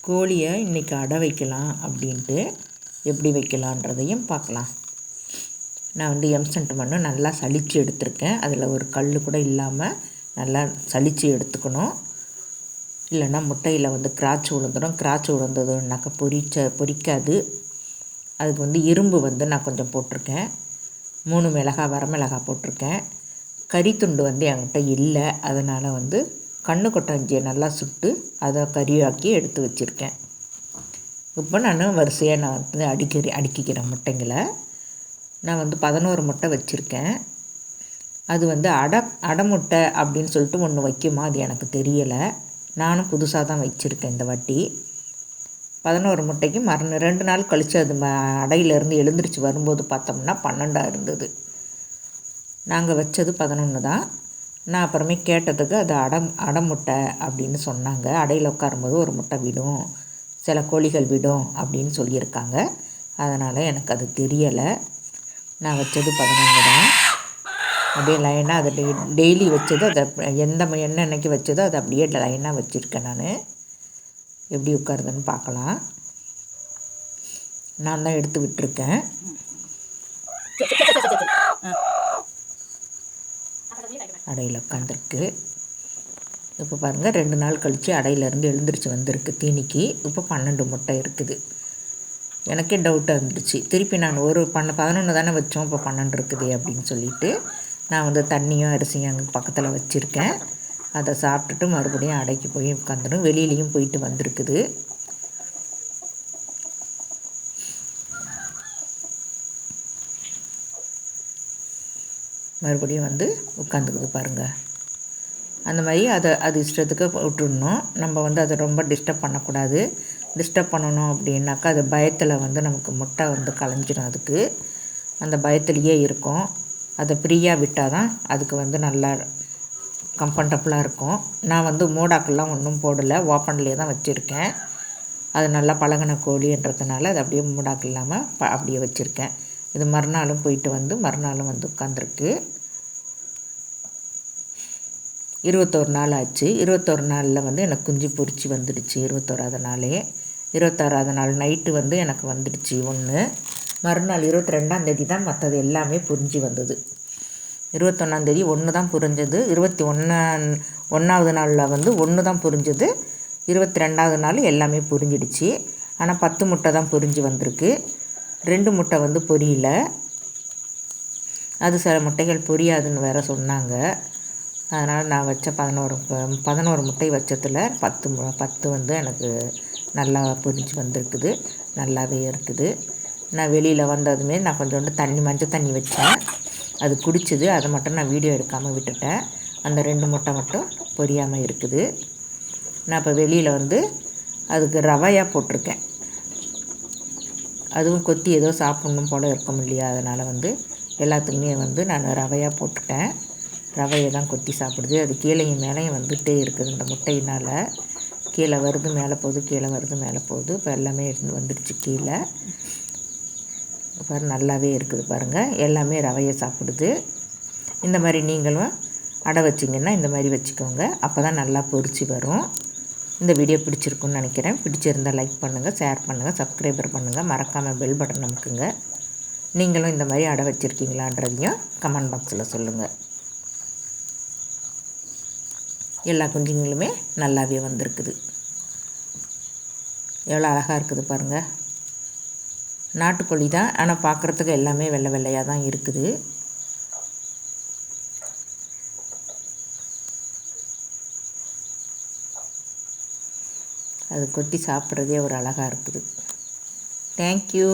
கோழியை இன்றைக்கி அடை வைக்கலாம் அப்படின்ட்டு எப்படி வைக்கலான்றதையும் பார்க்கலாம். நான் வந்து எம்சண்ட் மண்ணு நல்லா சலித்து எடுத்திருக்கேன். அதில் ஒரு கல் கூட இல்லாமல் நல்லா சலித்து எடுத்துக்கணும். இல்லைன்னா முட்டையில் வந்து கிராச் விழுந்துடும். கிராச் விழுந்ததுன்னாக்கா பொரிக்காது. அதுக்கு வந்து இரும்பு வந்து நான் கொஞ்சம் போட்டிருக்கேன். 3 மிளகாய் வரமிளகாய் போட்டிருக்கேன். கறித்துண்டு வந்து என்கிட்ட இல்லை. அதனால் வந்து கண்ணு கொட்டாஞ்சியை நல்லா சுட்டு அதை கறியாக்கி எடுத்து வச்சுருக்கேன். இப்போ நான் வரிசையாக நான் வந்து அடுக்கிக்கிறேன் முட்டைங்களை. நான் வந்து 11 முட்டை வச்சுருக்கேன். அது வந்து அடை முட்டை அப்படின்னு சொல்லிட்டு ஒன்று வைக்குமா, அது எனக்கு தெரியலை. நானும் புதுசாக தான் வச்சுருக்கேன் இந்த வாட்டி. 11 முட்டைக்கு 2 நாள் கழித்து அது அடையிலேருந்து எழுந்திரிச்சு வரும்போது பார்த்தோம்னா 12 இருந்தது. நாங்கள் வச்சது 11 தான். நான் அப்புறமே கேட்டதுக்கு அது அடை முட்டை அப்படின்னு சொன்னாங்க. அடையில் உட்காரும்போது ஒரு முட்டை விடும், சில கோழிகள் விடும் அப்படின்னு சொல்லியிருக்காங்க. அதனால் எனக்கு அது தெரியலை. நான் வச்சது 11 தான். அப்படியே லைனாக அதை டெய்லி வச்சது, அதை என்னென்னைக்கு வச்சதோ அதை அப்படியே லைனாக வச்சுருக்கேன். நான் எப்படி உட்காருதுன்னு பார்க்கலாம். நான் தான் எடுத்து விட்டுருக்கேன். அடையில் உட்காந்துருக்கு. இப்போ பாருங்கள், 2 நாள் கழித்து அடையிலேருந்து எழுந்திரிச்சு வந்திருக்கு தீனிக்கு. இப்போ 12 முட்டை இருக்குது. எனக்கே டவுட்டாக இருந்துச்சு. திருப்பி நான் 11 தானே வச்சோம், இப்போ 12 இருக்குது அப்படின்னு சொல்லிட்டு நான் வந்து தண்ணியும் அரிசியும் அங்கே பக்கத்தில் வச்சுருக்கேன். அதை சாப்பிட்டுட்டு மறுபடியும் அடைக்கு போய் உட்காந்துடும். வெளியிலையும் போயிட்டு வந்திருக்குது. மறுபடியும் வந்து உட்காந்துக்குது பாருங்கள். அந்த மாதிரி அது இஷ்டத்துக்கு விட்டுடணும். நம்ம வந்து அதை ரொம்ப டிஸ்டர்ப் பண்ணக்கூடாது. டிஸ்டர்ப் பண்ணணும் அப்படின்னாக்கா அது பயத்தில் வந்து நமக்கு முட்டை வந்து கலைஞ்சிடும். அதுக்கு அந்த பயத்துலேயே இருக்கும். அதை ஃப்ரீயாக விட்டால் தான் அதுக்கு வந்து நல்லா கம்ஃபர்டபுளாக இருக்கும். நான் வந்து மூடாக்கெல்லாம் ஒன்றும் போடலை, ஓப்பன்லேயே தான் வச்சுருக்கேன். அது நல்லா பழகின கோழின்றதுனால அது அப்படியே மூடாக்கு இல்லாமல் அப்படியே வச்சுருக்கேன். இது மறுநாளும் போயிட்டு வந்து மறுநாளும் வந்து உட்காந்துருக்கு. 21 நாள் ஆச்சு. 21 நாளில் வந்து எனக்கு குஞ்சு பொரிச்சு வந்துடுச்சு. 21ஆவது நாளே 26ஆவது நாள் நைட்டு வந்து எனக்கு வந்துடுச்சு ஒன்று. மறுநாள் 22ஆந்தேதி தான் மற்றது எல்லாமே புரிஞ்சு வந்தது. 21ஆந்தேதி ஒன்று தான் புரிஞ்சது. 21ஆவது நாளில் வந்து ஒன்று தான் புரிஞ்சது. 22ஆவது நாள் எல்லாமே புரிஞ்சிடுச்சு. ஆனால் 10 முட்டை தான் புரிஞ்சு வந்திருக்கு. 2 முட்டை வந்து பொரியல. அது சில முட்டைகள் பொரியாதுன்னு வேறு சொன்னாங்க. அதனால் நான் வச்ச 11 முட்டை வச்சதில் 10 வந்து எனக்கு நல்லா பொரிஞ்சு வந்திருக்குது. நல்லாவே இருக்குது. நான் வெளியில் வந்ததுமே நான் கொஞ்சோண்டு மஞ்சள் தண்ணி வச்சேன். அது குடிச்சிது. அதை மட்டும் நான் வீடியோ எடுக்காமல் விட்டுட்டேன். அந்த 2 முட்டை மட்டும் பொரியாமல் இருக்குது. நான் இப்போ வெளியில் வந்து அதுக்கு ரவையாக போட்டிருக்கேன். அதுவும் கொத்தி ஏதோ சாப்பிட்ணும் போல் இருக்கும் இல்லையா, அதனால் வந்து எல்லாத்துக்குமே வந்து நான் ரவையாக போட்டுட்டேன். ரவையை தான் கொத்தி சாப்பிடுது. அது கீழேயும் மேலேயும் வந்துகிட்டே இருக்குது. இந்த முட்டையினால் கீழே வருது மேலே போகுது, கீழே வருது மேலே போகுது. இப்போ எல்லாமே வந்துடுச்சு கீழே. பாரு நல்லாவே இருக்குது பாருங்கள். எல்லாமே ரவையை சாப்பிடுது. இந்த மாதிரி நீங்களும் அடை வச்சிங்கன்னா இந்த மாதிரி வச்சுக்கோங்க. அப்போ தான் நல்லா பொரிச்சு வரும். இந்த வீடியோ பிடிச்சிருக்குன்னு நினைக்கிறேன். பிடிச்சிருந்தால் லைக் பண்ணுங்கள், ஷேர் பண்ணுங்கள், சப்ஸ்கிரைபர் பண்ணுங்கள். மறக்காமல் பெல் பட்டன் அமுக்குங்க. நீங்களும் இந்த மாதிரி அடை வச்சுருக்கீங்களான்றதையும் கமெண்ட் பாக்ஸில் சொல்லுங்கள். எல்லா குஞ்சுங்களுமே நல்லாவே வந்திருக்குது. எவ்வளோ அழகாக இருக்குது பாருங்கள். நாட்டுக்கோழி தான், ஆனால் பார்க்குறதுக்கு எல்லாமே வெள்ளை வெள்ளையாக தான் இருக்குது. அது கொத்தி சாப்பிட்றதே ஒரு அழகாக இருக்குது. தேங்க்யூ.